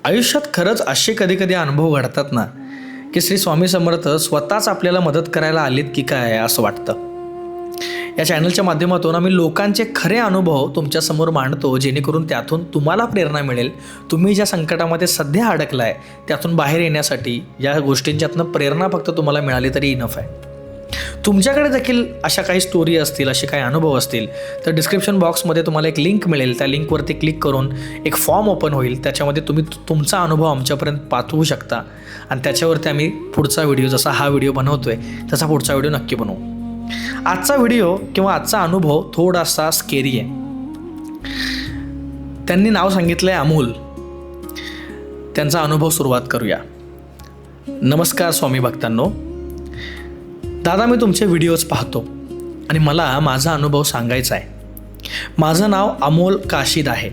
आयुष्यात खरंच असे कधी कधी अनुभव घडतात ना की श्री स्वामी समर्थ स्वतःच आपल्याला मदत करायला आलेत की काय असं वाटतं. या चॅनलच्या माध्यमातून आम्ही लोकांचे खरे अनुभव तुमच्यासमोर मांडतो, जेणेकरून त्यातून तुम्हाला प्रेरणा मिळेल. तुम्ही ज्या संकटामध्ये सध्या अडकलाय त्यातून बाहेर येण्यासाठी या गोष्टींच्यातनं प्रेरणा फक्त तुम्हाला मिळाली तरी इनफ आहे. तुमच्याकडे देखील अशा काही स्टोरी असतील, असे काही अनुभव असतील तर डिस्क्रिप्शन बॉक्समध्ये तुम्हाला एक लिंक मिळेल. त्या लिंकवरती क्लिक करून एक फॉर्म ओपन होईल. त्याच्यामध्ये तुम्ही तुमचा अनुभव आमच्यापर्यंत पाठवू शकता आणि त्याच्यावरती आम्ही पुढचा व्हिडिओ, जसा हा व्हिडिओ बनवतोय तसा पुढचा व्हिडिओ नक्की बनवू. आजचा व्हिडिओ किंवा आजचा अनुभव थोडासा स्केरी आहे. त्यांनी नाव सांगितलं आहे अमोल. त्यांचा अनुभव सुरुवात करूया. नमस्कार स्वामी भक्तांनो. दादा, मी तुमचे व्हिडिओज पाहतो आणि मला माझा अनुभव सांगायचा आहे. माझं नाव अमोल काशीद आहे.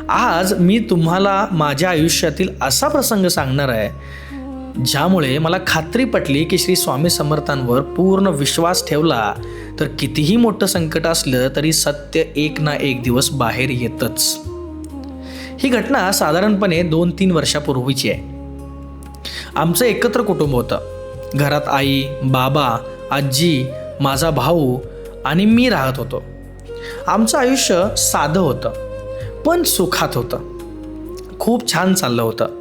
आज मी तुम्हाला माझ्या आयुष्यातील असा प्रसंग सांगणार आहे ज्यामुळे मला खात्री पटली की श्री स्वामी समर्थांवर पूर्ण विश्वास ठेवला तर कितीही मोठं संकट असलं तरी सत्य एक ना एक दिवस बाहेर येतच. ही घटना साधारणपणे 2-3 वर्षापूर्वीची आहे. आमचं एकत्र कुटुंब होतं. घरात आई, बाबा, आजी, माझा भाऊ आणि मी राहत होतो. आमचं आयुष्य साधं होतं पण सुखात होतं. खूप छान चाललं होतं.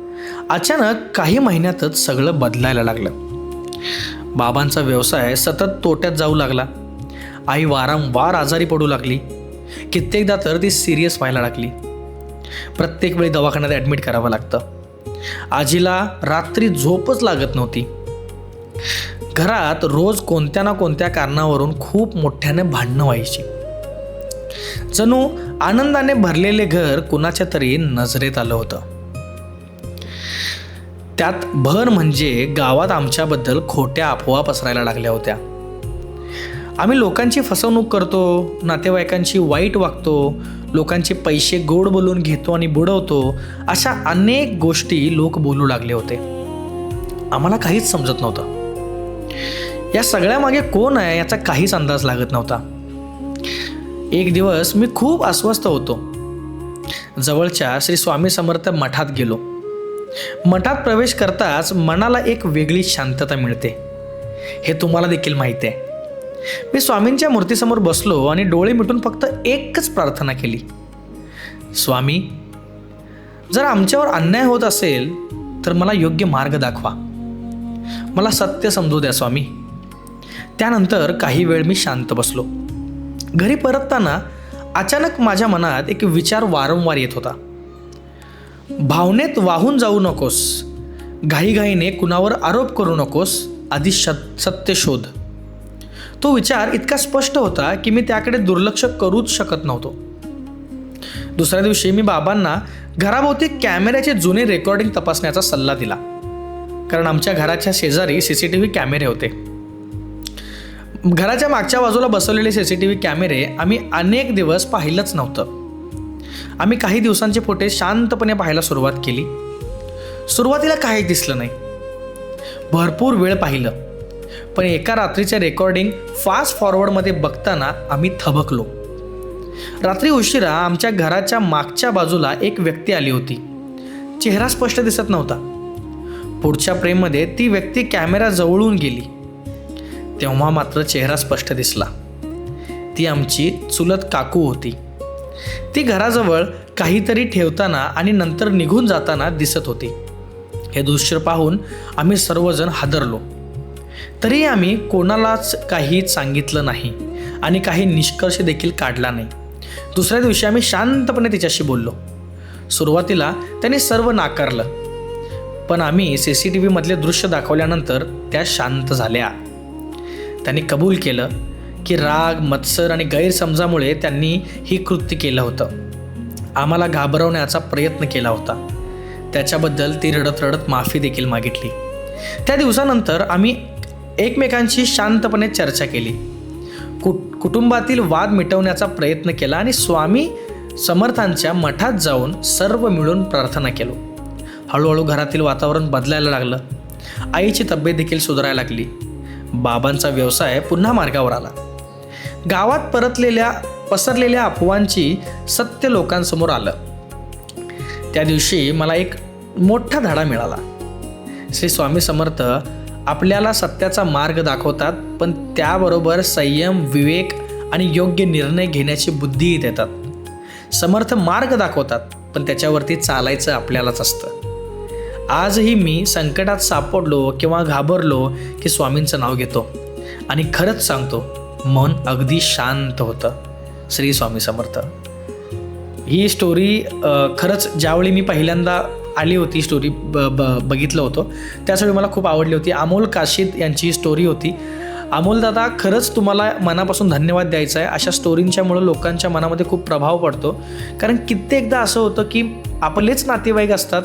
अचानक काही महिन्यातच सगळं बदलायला लागलं. बाबांचा व्यवसाय सतत तोट्यात जाऊ लागला. आई वारंवार आजारी पडू लागली. कित्येकदा तर ती सिरियस व्हायला लागली. प्रत्येक वेळी दवाखान्यात ॲडमिट करावं लागतं. आजीला रात्री झोपच लागत नव्हती. घरात रोज कोणत्या ना कोणत्या कारणावरून खूप मोठ्याने भांडणं व्हायची. जणू आनंदाने भरलेले घर कुणाच्या तरी नजरेत आलं होतं. त्यात भर म्हणजे गावात आमच्याबद्दल खोट्या अफवा पसरायला लागल्या होत्या. आम्ही लोकांची फसवणूक करतो, नातेवाईकांची वाईट वागतो, लोकांचे पैसे गोड बोलून घेतो आणि बुडवतो, अशा अनेक गोष्टी लोक बोलू लागले होते. आम्हाला काहीच समजत नव्हतं. या सगळ्यामागे कोण आहे याचा काहीच अंदाज लागत नव्हता. एक दिवस मी खूप अस्वस्थ होतो. जवळच्या श्री स्वामी समर्थ मठात गेलो. मठात प्रवेश करताच मनाला एक वेगळी शांतता मिळते. हे तुम्हाला देखील माहिती आहे. मी स्वामींच्या मूर्तीसमोर बसलो आणि डोळे मिटून फक्त एकच प्रार्थना केली. स्वामी, जर आमच्यावर अन्याय होत असेल तर मला योग्य मार्ग दाखवा. मला सत्य समजू द्या स्वामी. त्यानंतर काही वेळ मी शांत बसलो. घरी परतताना अचानक माझ्या मनात एक विचार वारंवार येत होता. भावनेत वाहून जाऊ नकोस, घाईघाईने कुणावर आरोप करू नकोस, आधी सत्य शोध. तो विचार इतका स्पष्ट होता की मी त्याकडे दुर्लक्ष करूच शकत नव्हतो. दुसऱ्या दिवशी मी बाबांना घराभोवती कॅमेऱ्याचे जुने रेकॉर्डिंग तपासण्याचा सल्ला दिला. कारण आमच्या घराच्या शेजारी CCTV कॅमेरे होते. घराच्या मागच्या बाजूला बसवलेले CCTV कॅमेरे आम्ही अनेक दिवस पाहिलंच नव्हतं. आम्ही काही दिवसांचे फुटेज शांतपणे पाहायला सुरुवात केली. सुरुवातीला काही दिसलं नाही. भरपूर वेळ पाहिलं, पण एका रात्रीचे रेकॉर्डिंग फास्ट फॉरवर्डमध्ये बघताना आम्ही थबकलो. रात्री उशिरा आमच्या घराच्या मागच्या बाजूला एक व्यक्ती आली होती. चेहरा स्पष्ट दिसत नव्हता. पुढच्या फ्रेममध्ये ती व्यक्ती कॅमेरा जवळून गेली. तेव्हा मात्र चेहरा स्पष्ट दिसला. ती आमची चुलत काकू होती. ती घराजवळ काहीतरी ठेवताना आणि नंतर निघून जाताना दिसत होती. हे दृश्य पाहून आम्ही सर्वजण हादरलो. तरी आम्ही कोणालाच काही सांगितलं नाही आणि काही निष्कर्ष देखील काढला नाही. दुसऱ्या दिवशी आम्ही शांतपणे तिच्याशी बोललो. सुरुवातीला त्याने सर्व नाकारलं, पण आम्ही CCTV मधले दृश्य दाखवल्यानंतर त्या शांत झाल्या. त्यांनी कबूल केलं की राग, मत्सर आणि गैरसमजामुळे त्यांनी ही कृत्य केलं होतं. आम्हाला घाबरवण्याचा प्रयत्न केला होता. त्याच्याबद्दल ती रडत रडत माफी देखील मागितली. त्या दिवसानंतर आम्ही एकमेकांशी शांतपणे चर्चा केली. कुटुंबातील वाद मिटवण्याचा प्रयत्न केला आणि स्वामी समर्थांच्या मठात जाऊन सर्व मिळून प्रार्थना केलो. हळूहळू घरातील वातावरण बदलायला लागलं. आईची तब्येत देखील सुधारायला लागली. बाबांचा व्यवसाय पुन्हा मार्गावर आला. गावात पसरलेल्या अफवांची सत्य लोकांसमोर आलं. त्या दिवशी मला एक मोठा धडा मिळाला. श्री स्वामी समर्थ आपल्याला सत्याचा मार्ग दाखवतात, पण त्याबरोबर संयम, विवेक आणि योग्य निर्णय घेण्याची बुद्धीही देतात. समर्थ मार्ग दाखवतात, पण त्याच्यावरती चालायचं आपल्यालाच असतं. आजही मी संकटात सापडलो किंवा घाबरलो की स्वामींचं नाव घेतो आणि खरंच सांगतो, मन अगदी शांत होतं. श्री स्वामी समर्थ. ही स्टोरी खरंच ज्यावेळी मी पहिल्यांदा आली होती स्टोरी बघितलं होतं त्यावेळी मला खूप आवडली होती. अमोल काशीद यांची ही स्टोरी होती. अमोल दादा, खरंच तुम्हाला मनापासून धन्यवाद द्यायचा आहे. अशा स्टोरींच्यामुळं लोकांच्या मनामध्ये खूप प्रभाव पडतो. कारण कित्येकदा असं होतं की आपलेच नातेवाईक असतात,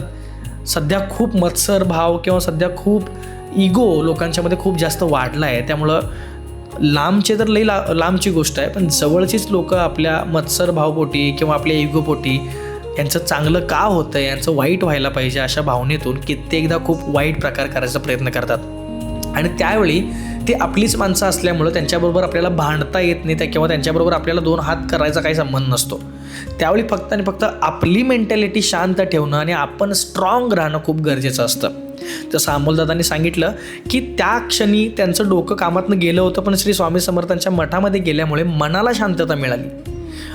सध्या खूप मत्सर भाव किंवा सध्या खूप इगो लोकांच्यामध्ये खूप जास्त वाढला आहे. त्यामुळं लांबचे तर लई लांबची गोष्ट आहे, पण जवळचीच लोक आपल्या मत्सर भावपोटी किंवा आपल्या इगोपोटी यांचं चांगलं का होतं, यांचं वाईट व्हायला पाहिजे अशा भावनेतून कित्येकदा खूप वाईट प्रकार करायचा प्रयत्न करतात. आणि त्यावेळी ते आपलीच माणसं असल्यामुळं त्यांच्याबरोबर आपल्याला भांडता येत नाही किंवा त्यांच्याबरोबर आपल्याला दोन हात करायचा काही संबंध नसतो. त्यावेळी फक्त आणि फक्त आपली मेंटॅलिटी शांत ठेवणं आणि आपण स्ट्रॉंग राहणं खूप गरजेचं असतं. जसं अमोलदादांनी सांगितलं की त्या क्षणी त्यांचं डोकं कामातनं गेलं होतं, पण श्री स्वामी समर्थांच्या मठामध्ये गेल्यामुळे मनाला शांतता मिळाली.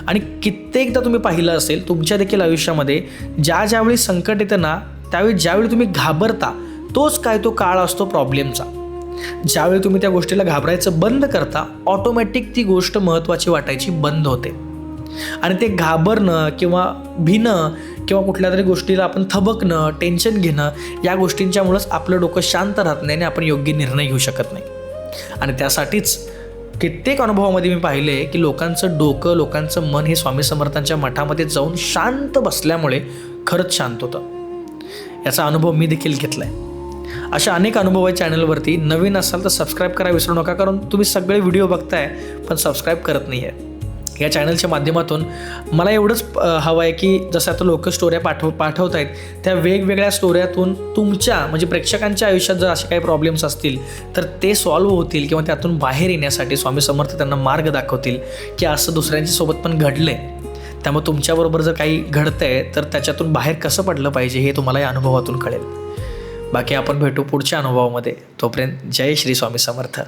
आणि कित्येकदा तुम्ही पाहिलं असेल तुमच्या देखील आयुष्यामध्ये ज्यावेळी संकट येतं ना, त्यावेळी ज्यावेळी तुम्ही घाबरता तोच काय तो काळ असतो प्रॉब्लेमचा. ज्यावेळी तुम्ही त्या गोष्टीला घाबरायचं बंद करता, ऑटोमॅटिक ती गोष्ट महत्त्वाची वाटायची बंद होते. आणि ते घाबरणं किंवा भिणं किंवा कुठल्या तरी गोष्टीला आपण थबकणं, टेन्शन घेणं, या गोष्टींच्यामुळंच आपलं डोकं शांत राहत नाही आणि आपण योग्य निर्णय घेऊ शकत नाही. आणि त्यासाठीच कित्येक अनुभवामध्ये मी पाहिले की लोकांचं डोकं, लोकांचं मन हे स्वामी समर्थांच्या मठामध्ये जाऊन शांत बसल्यामुळे खरंच शांत होतं. याचा अनुभव मी देखील घेतला आहे. अशा अनेक अनुभव आहे चॅनलवरती. नवीन असाल तर सबस्क्राईब करायला विसरू नका, कारण तुम्ही सगळे व्हिडिओ बघताय पण सबस्क्राईब करत नाही आहे. या चॅनलच्या माध्यमातून मला एवढंच हवं आहे की जसं आता लोक स्टोऱ्या पाठवत आहेत, त्या वेगवेगळ्या स्टोऱ्यातून तुमच्या म्हणजे प्रेक्षकांच्या आयुष्यात जर असे काही प्रॉब्लेम्स असतील तर ते सॉल्व्ह होतील किंवा त्यातून बाहेर येण्यासाठी स्वामी समर्थ त्यांना मार्ग दाखवतील की असं दुसऱ्यांच्या सोबत पण घडलं आहे. त्यामुळे तुमच्याबरोबर जर काही घडतं आहे तर त्याच्यातून बाहेर कसं पडलं पाहिजे हे तुम्हाला या अनुभवातून कळेल. बाकी आपण भेटू पुढच्या अनुभवामध्ये. तोपर्यंत जय श्री स्वामी समर्थ.